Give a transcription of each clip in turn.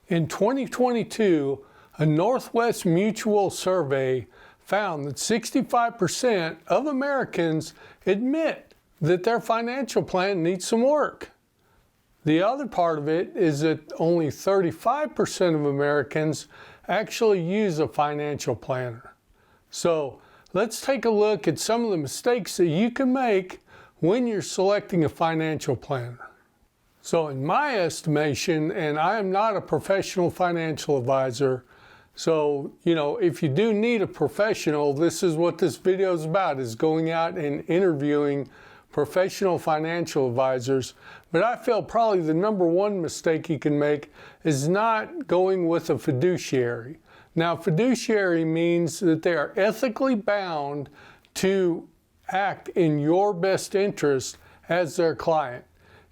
In 2022, a Northwest Mutual survey found that 65% of Americans admit that their financial plan needs some work. The other part of it is that only 35% of Americans actually use a financial planner. So let's take a look at some of the mistakes that you can make when you're selecting a financial planner. So in my estimation, and I am not a professional financial advisor, so, if you do need a professional, this is what this video is about, is going out and interviewing professional financial advisors. But I feel probably the number one mistake you can make is not going with a fiduciary. Now, fiduciary means that they are ethically bound to act in your best interest as their client.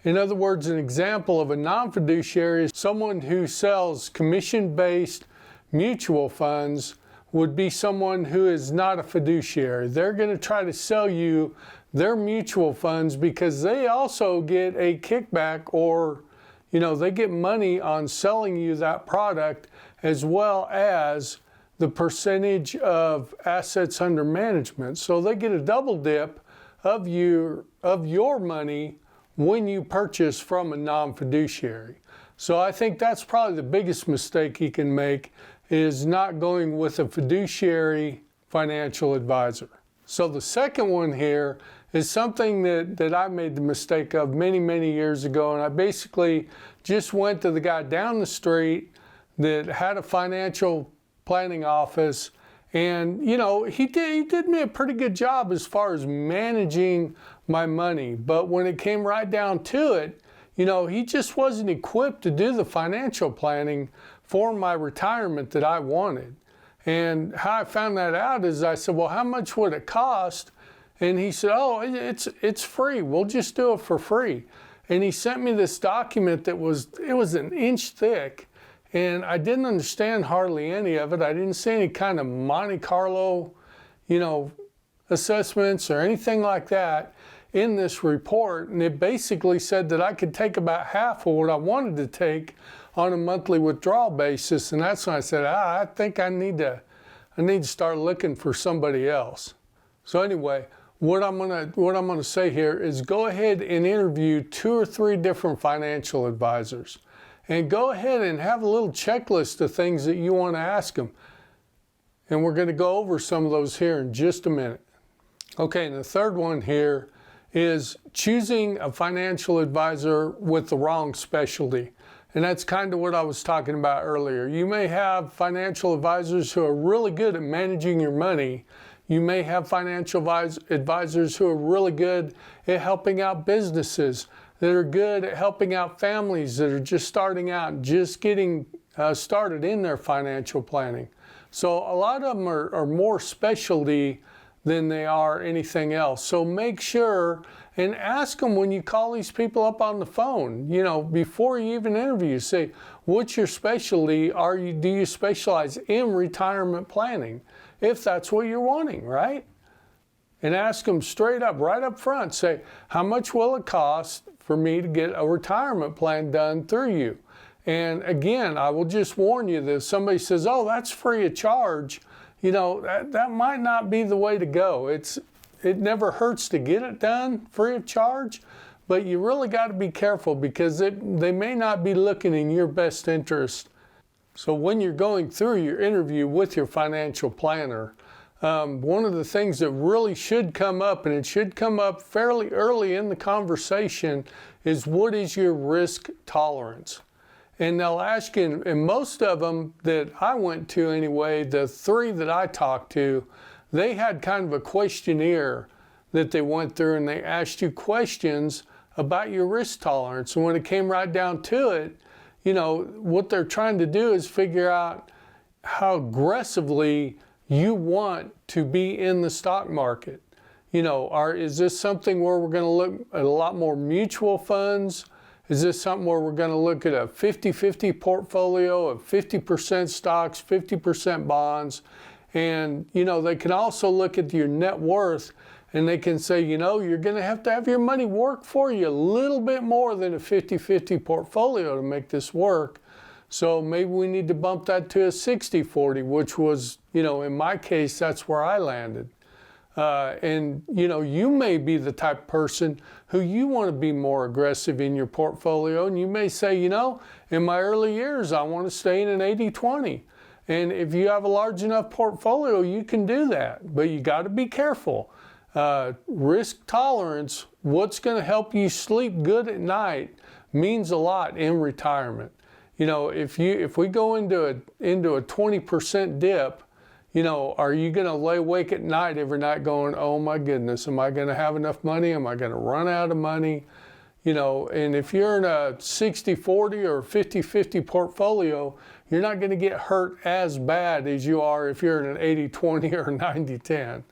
In other words, an example of a non-fiduciary is someone who sells commission-based mutual funds would be someone who is not a fiduciary. They're going to try to sell you their mutual funds because they also get a kickback, or they get money on selling you that product, as well as the percentage of assets under management. So they get a double dip of your money when you purchase from a non-fiduciary. So I think that's probably the biggest mistake you can make, is not going with a fiduciary financial advisor. So the second one here is something that I made the mistake of many, many years ago, and I basically just went to the guy down the street that had a financial planning office, and he did me a pretty good job as far as managing my money. But when it came right down to it, he just wasn't equipped to do the financial planning for my retirement that I wanted. And how I found that out is I said, well, how much would it cost? And he said, oh, it's free. We'll just do it for free. And he sent me this document that was an inch thick, and I didn't understand hardly any of it. I didn't see any kind of Monte Carlo, assessments or anything like that in this report. And it basically said that I could take about half of what I wanted to take on a monthly withdrawal basis. And that's when I said, I think I need to start looking for somebody else. So anyway, what I'm gonna say here is go ahead and interview 2 or 3 different financial advisors, and go ahead and have a little checklist of things that you want to ask them. And we're going to go over some of those here in just a minute. Okay, and the third one here is choosing a financial advisor with the wrong specialty. And that's kind of what I was talking about earlier. You may have financial advisors who are really good at managing your money. You may have financial advisors who are really good at helping out businesses, that are good at helping out families that are just starting out, just getting started in their financial planning. So a lot of them are more specialty than they are anything else. So make sure and ask them when you call these people up on the phone, before you even interview, say, what's your specialty? Do you specialize in retirement planning? If that's what you're wanting, right? And ask them straight up, right up front, say, how much will it cost for me to get a retirement plan done through you? And again, I will just warn you that if somebody says, oh, that's free of charge, that might not be the way to go. It never hurts to get it done free of charge, but you really got to be careful because they may not be looking in your best interest. So when you're going through your interview with your financial planner, one of the things that really should come up, and it should come up fairly early in the conversation, is what is your risk tolerance? And they'll ask you, and most of them that I went to anyway, the 3 that I talked to, they had kind of a questionnaire that they went through, and they asked you questions about your risk tolerance. And when it came right down to it, what they're trying to do is figure out how aggressively you want to be in the stock market. Is this something where we're going to look at a lot more mutual funds? Is this something where we're going to look at a 50-50 portfolio of 50% stocks, 50% bonds? And, they can also look at your net worth, and they can say, you're going to have your money work for you a little bit more than a 50-50 portfolio to make this work. So maybe we need to bump that to a 60-40, which was, in my case, that's where I landed. And you may be the type of person who you want to be more aggressive in your portfolio. And you may say, in my early years, I want to stay in an 80-20. And if you have a large enough portfolio, you can do that. But you got to be careful. Risk tolerance, what's going to help you sleep good at night, means a lot in retirement. If we go into a 20% dip, are you going to lay awake at night every night going, oh my goodness, am I going to have enough money? Am I going to run out of money? And if you're in a 60-40 or 50-50 portfolio, you're not going to get hurt as bad as you are if you're in an 80-20 or 90-10.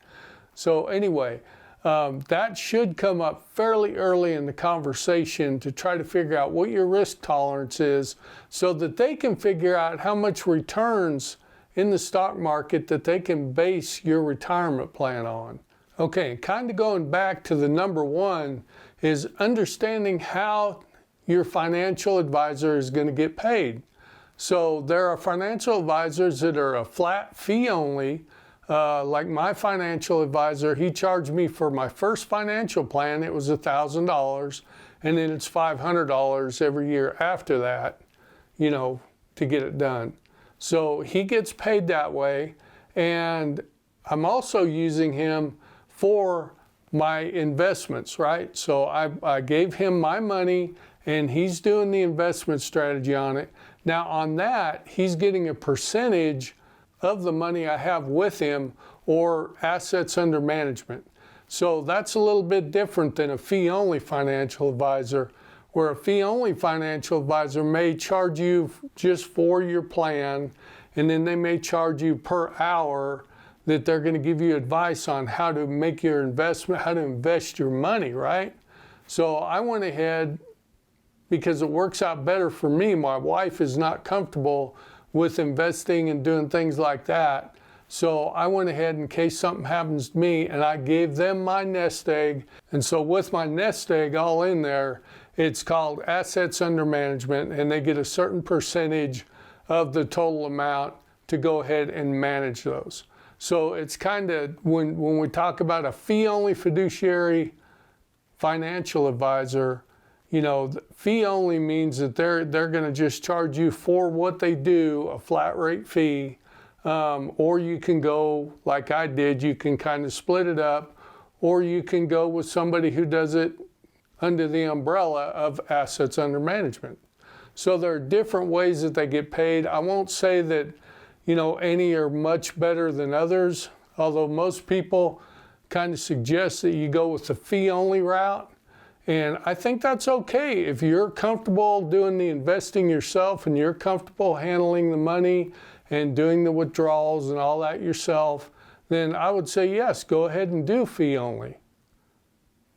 So anyway, that should come up fairly early in the conversation to try to figure out what your risk tolerance is so that they can figure out how much returns in the stock market that they can base your retirement plan on. Okay, kind of going back to the number one is understanding how your financial advisor is going to get paid. So there are financial advisors that are a flat fee only. Like my financial advisor, he charged me for my first financial plan, it was $1,000, and then it's $500 every year after that, to get it done. So he gets paid that way, and I'm also using him for my investments, right? So I gave him my money, and he's doing the investment strategy on it. Now on that, he's getting a percentage of the money I have with him or assets under management. So that's a little bit different than a fee-only financial advisor, where a fee-only financial advisor may charge you just for your plan, and then they may charge you per hour that they're going to give you advice on how to make your investment, how to invest your money, right? So I went ahead, because it works out better for me. My wife is not comfortable with investing and doing things like that. So I went ahead in case something happens to me, and I gave them my nest egg. And so with my nest egg all in there, it's called assets under management, and they get a certain percentage of the total amount to go ahead and manage those. So it's kind of, when we talk about a fee-only fiduciary financial advisor, fee only means that they're going to just charge you for what they do, a flat rate fee, or you can go like I did, you can kind of split it up, or you can go with somebody who does it under the umbrella of assets under management. So there are different ways that they get paid. I won't say that, any are much better than others, although most people kind of suggest that you go with the fee-only route. And I think that's okay. If you're comfortable doing the investing yourself and you're comfortable handling the money and doing the withdrawals and all that yourself, then I would say yes, go ahead and do fee-only.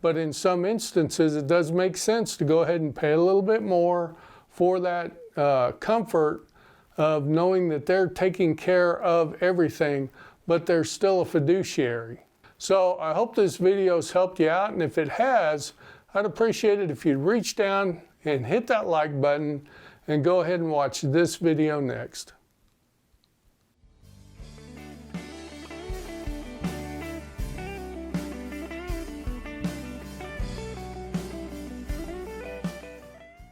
But in some instances, it does make sense to go ahead and pay a little bit more for that comfort of knowing that they're taking care of everything, but they're still a fiduciary. So I hope this video's helped you out, and if it has, I'd appreciate it if you'd reach down and hit that like button and go ahead and watch this video next.